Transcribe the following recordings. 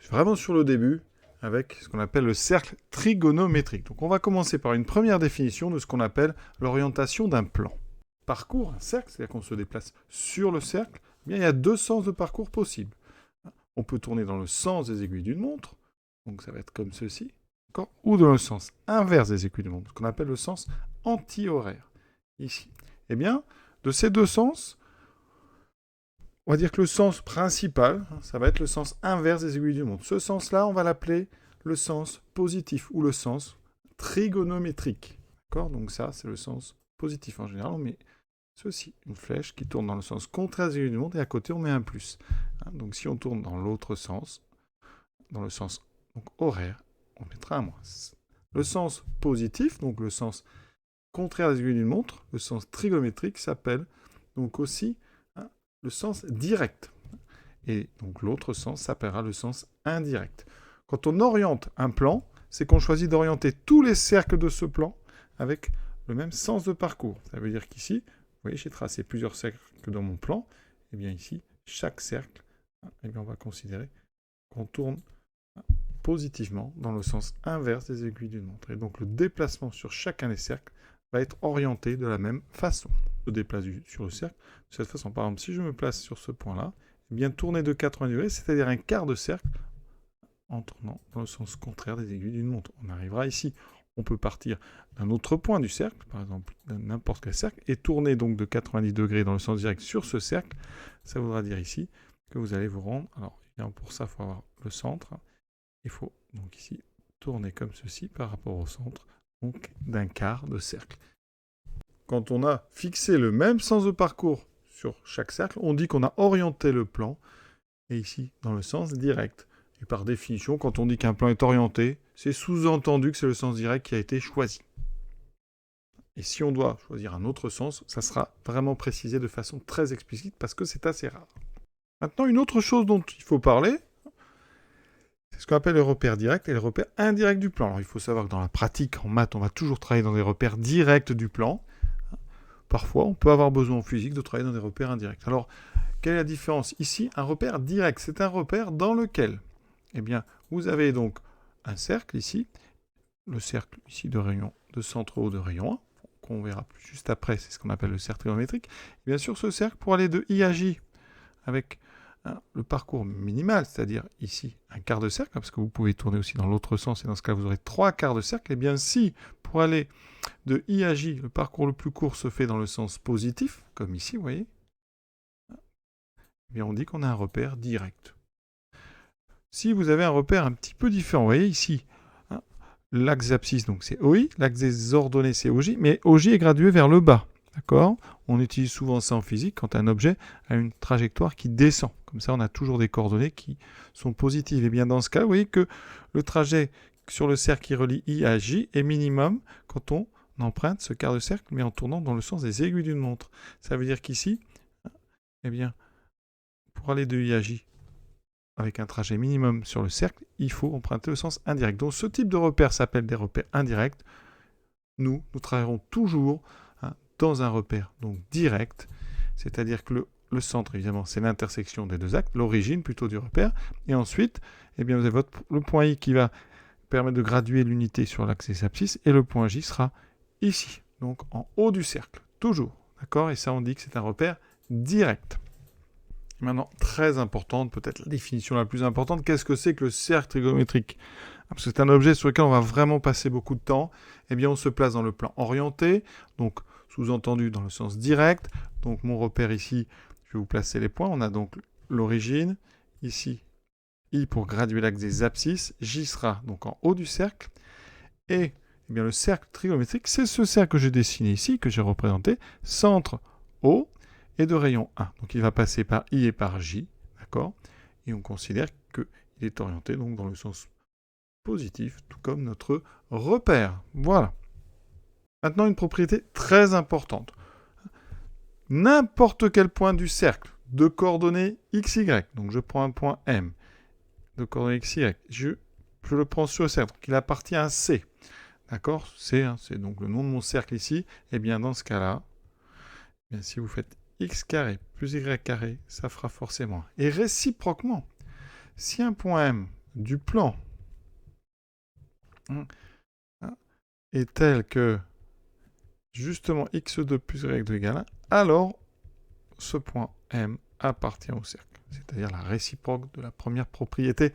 suis vraiment sur le début avec ce qu'on appelle le cercle trigonométrique. Donc on va commencer par une première définition de ce qu'on appelle l'orientation d'un plan. Parcours, un cercle, c'est-à-dire qu'on se déplace sur le cercle, eh bien, il y a deux sens de parcours possibles. On peut tourner dans le sens des aiguilles d'une montre, donc ça va être comme ceci, ou dans le sens inverse des aiguilles d'une montre, ce qu'on appelle le sens anti-horaire, ici. Eh bien, de ces deux sens, on va dire que le sens principal, ça va être le sens inverse des aiguilles d'une montre. Ce sens-là, on va l'appeler le sens positif ou le sens trigonométrique. D'accord ? Donc ça, c'est le sens positif. En général, on met ceci, une flèche qui tourne dans le sens contraire des aiguilles d'une montre, et à côté, on met un plus. Donc si on tourne dans l'autre sens, dans le sens donc, horaire, on mettra un moins. Le sens positif, donc le sens contraire des aiguilles d'une montre, le sens trigonométrique, s'appelle donc aussi le sens direct. Et donc l'autre sens s'appellera le sens indirect. Quand on oriente un plan, c'est qu'on choisit d'orienter tous les cercles de ce plan avec le même sens de parcours. Ça veut dire qu'ici, vous voyez, j'ai tracé plusieurs cercles dans mon plan. Et bien ici, chaque cercle, eh bien on va considérer qu'on tourne positivement dans le sens inverse des aiguilles d'une montre. Et donc le déplacement sur chacun des cercles va être orienté de la même façon. Je déplace sur le cercle de cette façon. Par exemple, si je me place sur ce point-là, eh bien tourner de 80 degrés, c'est-à-dire un quart de cercle, en tournant dans le sens contraire des aiguilles d'une montre. On arrivera ici. On peut partir d'un autre point du cercle, par exemple n'importe quel cercle, et tourner donc de 90 degrés dans le sens direct sur ce cercle. Ça voudra dire ici que vous allez vous rendre. Alors, évidemment, pour ça, il faut avoir le centre. Il faut donc ici tourner comme ceci par rapport au centre, donc d'un quart de cercle. Quand on a fixé le même sens de parcours sur chaque cercle, on dit qu'on a orienté le plan, et ici, dans le sens direct. Et par définition, quand on dit qu'un plan est orienté, c'est sous-entendu que c'est le sens direct qui a été choisi. Et si on doit choisir un autre sens, ça sera vraiment précisé de façon très explicite parce que c'est assez rare. Maintenant, une autre chose dont il faut parler, c'est ce qu'on appelle les repères directs et les repères indirects du plan. Alors, il faut savoir que dans la pratique, en maths, on va toujours travailler dans des repères directs du plan. Parfois, on peut avoir besoin en physique de travailler dans des repères indirects. Alors, quelle est la différence ? Ici, un repère direct, c'est un repère dans lequel, eh bien, vous avez donc un cercle ici, le cercle ici de rayon de centre haut de rayon 1, qu'on verra juste après, c'est ce qu'on appelle le cercle trigonométrique. Et bien sûr, ce cercle, pour aller de I à J, avec le parcours minimal, c'est-à-dire ici un quart de cercle, parce que vous pouvez tourner aussi dans l'autre sens, et dans ce cas, vous aurez 3 quarts de cercle. Et bien si, pour aller de I à J, le parcours le plus court se fait dans le sens positif, comme ici, vous voyez, eh bien on dit qu'on a un repère direct. Si vous avez un repère un petit peu différent, vous voyez ici, l'axe abscisse, donc c'est OI, l'axe des ordonnées, c'est OJ, mais OJ est gradué vers le bas, d'accord ? On utilise souvent ça en physique quand un objet a une trajectoire qui descend. Comme ça, on a toujours des coordonnées qui sont positives. Et bien dans ce cas, vous voyez que le trajet sur le cercle qui relie I à J est minimum quand on emprunte ce quart de cercle, mais en tournant dans le sens des aiguilles d'une montre. Ça veut dire qu'ici, eh bien, pour aller de I à J, avec un trajet minimum sur le cercle, il faut emprunter le sens indirect. Donc ce type de repère s'appelle des repères indirects. Nous travaillerons toujours dans un repère donc direct, c'est-à-dire que le centre, évidemment, c'est l'intersection des deux axes, l'origine plutôt du repère, et ensuite, eh bien, vous avez le point I qui va permettre de graduer l'unité sur l'axe des abscisses, et le point J sera ici, donc en haut du cercle, toujours, d'accord ? Et ça, on dit que c'est un repère direct. Maintenant, très importante, peut-être la définition la plus importante, qu'est-ce que c'est que le cercle trigonométrique ? Parce que c'est un objet sur lequel on va vraiment passer beaucoup de temps. Eh bien, on se place dans le plan orienté, donc sous-entendu dans le sens direct. Donc mon repère ici, je vais vous placer les points. On a donc l'origine, ici, I pour graduer l'axe des abscisses, J sera donc en haut du cercle. Et eh bien, le cercle trigonométrique, c'est ce cercle que j'ai dessiné ici, que j'ai représenté, centre O, et de rayon 1. Donc il va passer par I et par J, d'accord ? Et on considère qu'il est orienté donc dans le sens positif, tout comme notre repère. Voilà. Maintenant, une propriété très importante. N'importe quel point du cercle de coordonnées XY, donc je prends un point M, de coordonnées XY, je le prends sur le cercle, donc il appartient à C. D'accord ? C, c'est donc le nom de mon cercle ici. Et bien dans ce cas-là, bien, si vous faites x carré plus y carré, ça fera forcément. Et réciproquement, si un point M du plan est tel que justement x2 plus y2 égale 1, alors ce point M appartient au cercle, c'est-à-dire la réciproque de la première propriété.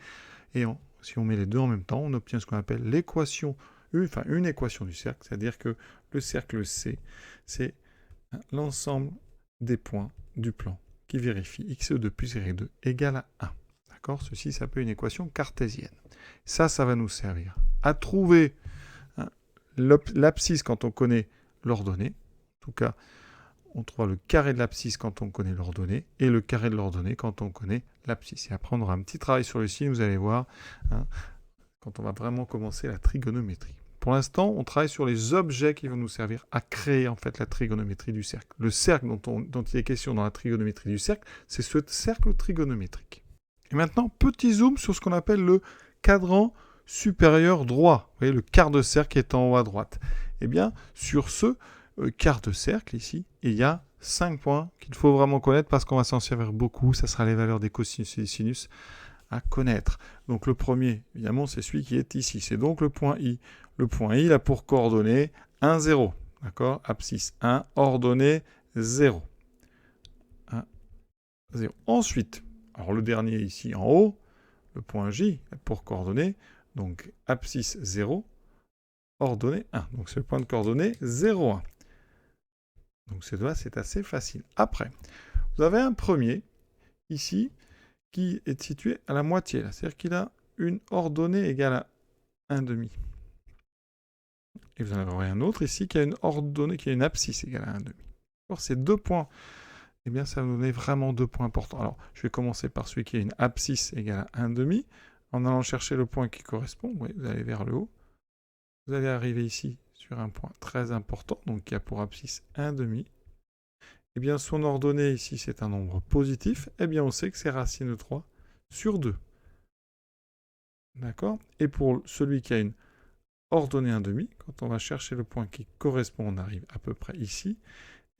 Et si on met les deux en même temps, on obtient ce qu'on appelle l'équation, une équation du cercle, c'est-à-dire que le cercle C, c'est l'ensemble des points du plan qui vérifie x2 plus y2 égale à 1. D'accord ? Ceci s'appelle une équation cartésienne. Ça va nous servir à trouver l'abscisse quand on connaît l'ordonnée. En tout cas, on trouvera le carré de l'abscisse quand on connaît l'ordonnée et le carré de l'ordonnée quand on connaît l'abscisse. Et après, on aura un petit travail sur le signe, vous allez voir, quand on va vraiment commencer la trigonométrie. Pour l'instant, on travaille sur les objets qui vont nous servir à créer en fait la trigonométrie du cercle. Le cercle dont il est question dans la trigonométrie du cercle, c'est ce cercle trigonométrique. Et maintenant, petit zoom sur ce qu'on appelle le cadran supérieur droit. Vous voyez, le quart de cercle qui est en haut à droite. Eh bien, sur ce quart de cercle ici, il y a 5 points qu'il faut vraiment connaître parce qu'on va s'en servir beaucoup. Ça sera les valeurs des cosinus et des sinus à connaître. Donc le premier, évidemment, c'est celui qui est ici. C'est donc le point I. Le point I, il a pour coordonnée 1, 0. D'accord ? Abscisse 1, ordonnée 0. 1, 0. Ensuite, alors le dernier ici en haut, le point J, pour coordonnée, donc abscisse 0, ordonnée 1. Donc c'est le point de coordonnée 0, 1. Donc c'est assez facile. Après, vous avez un premier, ici, qui est situé à la moitié. C'est-à-dire qu'il a une ordonnée égale à 1 demi. Et vous en avez un autre ici qui a une ordonnée, qui a une abscisse égale à 1 demi. Alors ces deux points, eh bien ça va nous donner vraiment deux points importants. Alors je vais commencer par celui qui a une abscisse égale à 1 demi, en allant chercher le point qui correspond. Oui, vous allez vers le haut. Vous allez arriver ici sur un point très important, donc qui a pour abscisse 1 demi. Eh bien, son ordonnée ici, c'est un nombre positif. Eh bien, on sait que c'est racine de 3 sur 2. D'accord ? Et pour celui qui a une ordonnée 1 demi, quand on va chercher le point qui correspond, on arrive à peu près ici,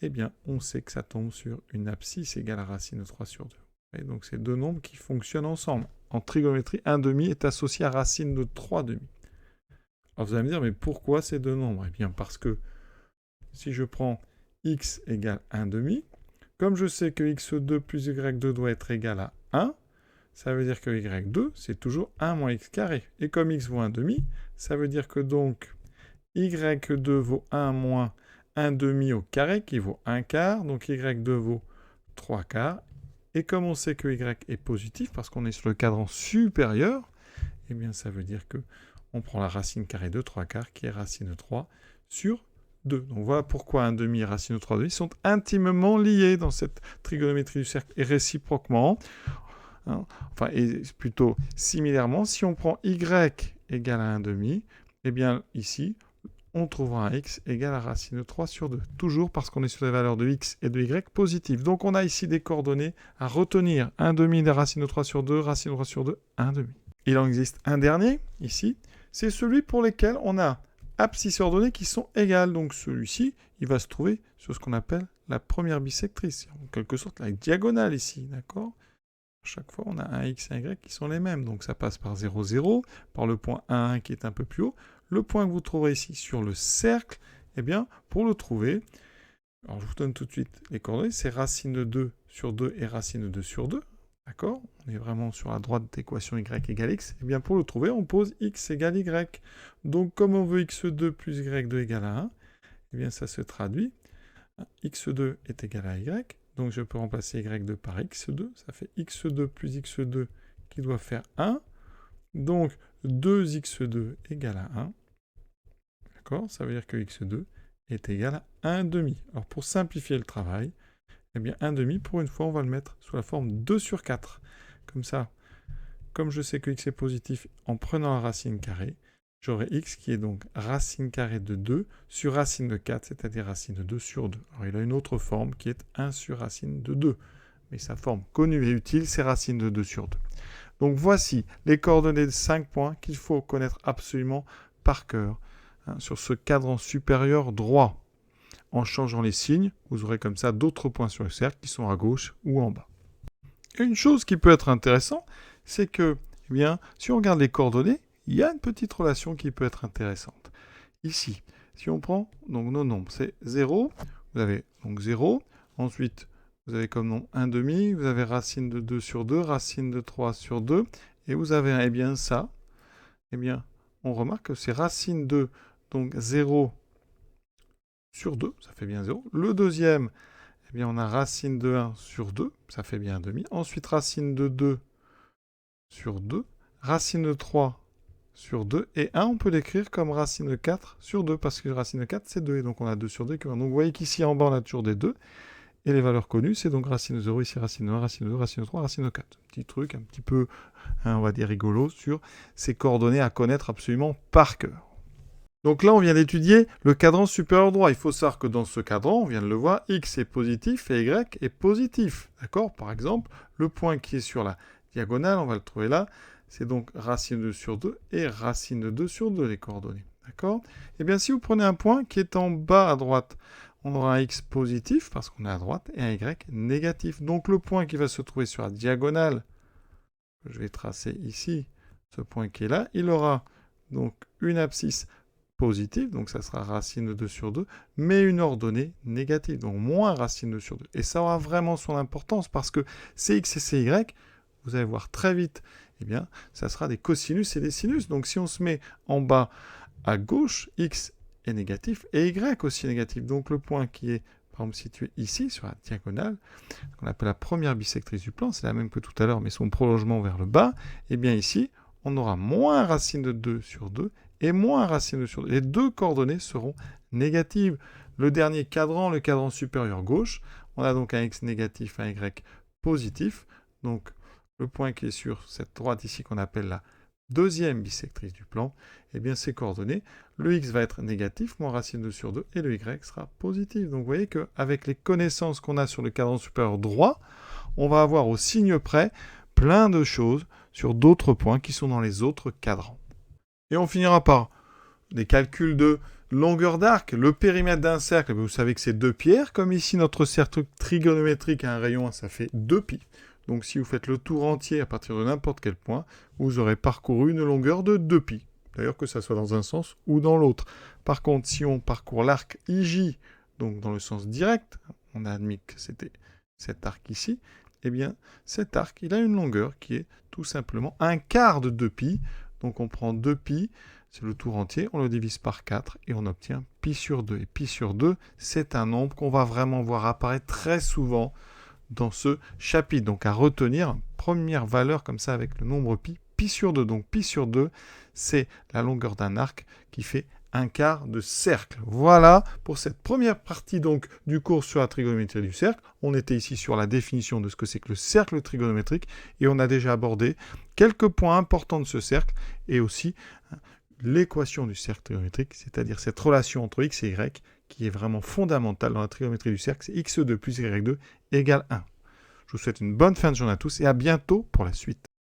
eh bien, on sait que ça tombe sur une abscisse égale à racine de 3 sur 2. Et donc, c'est deux nombres qui fonctionnent ensemble. En trigonométrie, 1 demi est associé à racine de 3 demi. Alors, vous allez me dire, mais pourquoi ces deux nombres ? Eh bien, parce que si je prends x égale 1 demi, comme je sais que x2 plus y2 doit être égal à 1, ça veut dire que y2, c'est toujours 1 moins x carré. Et comme x vaut 1 demi, ça veut dire que donc y2 vaut 1 moins 1 demi au carré, qui vaut 1 quart, donc y2 vaut 3 quarts. Et comme on sait que y est positif, parce qu'on est sur le cadran supérieur, eh bien ça veut dire que on prend la racine carrée de 3 quarts, qui est racine de 3 sur 2. Donc voilà pourquoi 1 demi et racine de 3 demi sont intimement liés dans cette trigonométrie du cercle, et réciproquement, et plutôt similairement, si on prend y égale à 1 demi, eh bien ici, on trouvera un x égale à racine de 3 sur 2. Toujours parce qu'on est sur les valeurs de x et de y positives. Donc on a ici des coordonnées à retenir. 1 demi de racine de 3 sur 2, racine de 3 sur 2, 1 demi. Il en existe un dernier, ici, c'est celui pour lequel on a abscisses ordonnées qui sont égales. Donc celui-ci, il va se trouver sur ce qu'on appelle la première bisectrice. En quelque sorte, la diagonale ici, d'accord ? Chaque fois, on a un x et un y qui sont les mêmes. Donc ça passe par 0, 0, par le point 1, 1 qui est un peu plus haut. Le point que vous trouverez ici sur le cercle, eh bien, pour le trouver, alors je vous donne tout de suite les coordonnées, c'est racine de 2 sur 2 et racine de 2 sur 2. D'accord ? On est vraiment sur la droite d'équation y égale x. Eh bien, pour le trouver, on pose x égale y. Donc, comme on veut x2 plus y2 égale à 1, eh bien, ça se traduit. x2 est égal à y. Donc, je peux remplacer y2 par x2. Ça fait x2 plus x2 qui doit faire 1. Donc, 2x2 égale à 1. D'accord ? Ça veut dire que x2 est égal à 1 demi. Alors, pour simplifier le travail, eh bien, 1 demi, pour une fois, on va le mettre sous la forme 2 sur 4. Comme ça, comme je sais que x est positif, en prenant la racine carrée, j'aurai x qui est donc racine carrée de 2 sur racine de 4, c'est-à-dire racine de 2 sur 2. Alors, il a une autre forme qui est 1 sur racine de 2. Mais sa forme connue et utile, c'est racine de 2 sur 2. Donc, voici les coordonnées de 5 points qu'il faut connaître absolument par cœur sur ce cadran supérieur droit. En changeant les signes, vous aurez comme ça d'autres points sur le cercle qui sont à gauche ou en bas. Une chose qui peut être intéressante, c'est que eh bien, si on regarde les coordonnées, il y a une petite relation qui peut être intéressante. Ici, si on prend donc nos nombres, c'est 0, vous avez donc 0, ensuite vous avez comme nom 1 demi, vous avez racine de 2 sur 2, racine de 3 sur 2, et vous avez, eh bien ça, eh bien, on remarque que c'est racine de donc 0 sur 2, ça fait bien 0. Le deuxième, eh bien, on a racine de 1 sur 2, ça fait bien 1 demi. Ensuite, racine de 2 sur 2, racine de 3 sur 2, et 1, on peut l'écrire comme racine de 4 sur 2, parce que racine de 4, c'est 2, et donc on a 2 sur 2. Donc vous voyez qu'ici, en bas, on a toujours des 2, et les valeurs connues, c'est donc racine de 0, ici racine de 1, racine de 2, racine de 3, racine de 4. Petit truc un petit peu, on va dire, rigolo sur ces coordonnées à connaître absolument par cœur. Donc là, on vient d'étudier le cadran supérieur droit. Il faut savoir que dans ce cadran, on vient de le voir, x est positif et y est positif. D'accord? Par exemple, le point qui est sur la diagonale, on va le trouver là, c'est donc racine de 2 sur 2 et racine de 2 sur 2, les coordonnées. D'accord? Eh bien, si vous prenez un point qui est en bas à droite, on aura un x positif, parce qu'on est à droite, et un y négatif. Donc le point qui va se trouver sur la diagonale, que je vais tracer ici, ce point qui est là, il aura donc une abscisse positive, donc ça sera racine de 2 sur 2, mais une ordonnée négative, donc moins racine de 2 sur 2. Et ça aura vraiment son importance, parce que Cx et Cy, vous allez voir très vite, eh bien, ça sera des cosinus et des sinus. Donc si on se met en bas à gauche, x est négatif, et y aussi négatif. Donc le point qui est, par exemple, situé ici, sur la diagonale, qu'on appelle la première bisectrice du plan, c'est la même que tout à l'heure, mais son prolongement vers le bas, eh bien ici, on aura moins racine de 2 sur 2, et moins racine de 2 sur 2. Les deux coordonnées seront négatives. Le dernier cadran, le cadran supérieur gauche, on a donc un x négatif, un y positif. Donc le point qui est sur cette droite ici qu'on appelle la deuxième bisectrice du plan, eh bien ces coordonnées, le x va être négatif, moins racine de 2 sur 2, et le y sera positif. Donc vous voyez qu'avec les connaissances qu'on a sur le cadran supérieur droit, on va avoir au signe près plein de choses sur d'autres points qui sont dans les autres cadrans. Et on finira par des calculs de longueur d'arc. Le périmètre d'un cercle, vous savez que c'est 2 pierres. Comme ici, notre cercle trigonométrique a un rayon, ça fait 2π. Donc si vous faites le tour entier à partir de n'importe quel point, vous aurez parcouru une longueur de 2π. D'ailleurs que ça soit dans un sens ou dans l'autre. Par contre, si on parcourt l'arc IJ, donc dans le sens direct, on a admis que c'était cet arc ici, eh bien cet arc, il a une longueur qui est tout simplement un quart de 2π. Donc on prend 2π, c'est le tour entier, on le divise par 4 et on obtient π sur 2. Et π sur 2, c'est un nombre qu'on va vraiment voir apparaître très souvent dans ce chapitre. Donc à retenir, première valeur comme ça avec le nombre π sur 2. Donc π sur 2, c'est la longueur d'un arc qui fait un quart de cercle. Voilà pour cette première partie donc du cours sur la trigonométrie du cercle. On était ici sur la définition de ce que c'est que le cercle trigonométrique et on a déjà abordé quelques points importants de ce cercle et aussi l'équation du cercle trigonométrique, c'est-à-dire cette relation entre x et y qui est vraiment fondamentale dans la trigonométrie du cercle, c'est x2 plus y2 égale 1. Je vous souhaite une bonne fin de journée à tous et à bientôt pour la suite.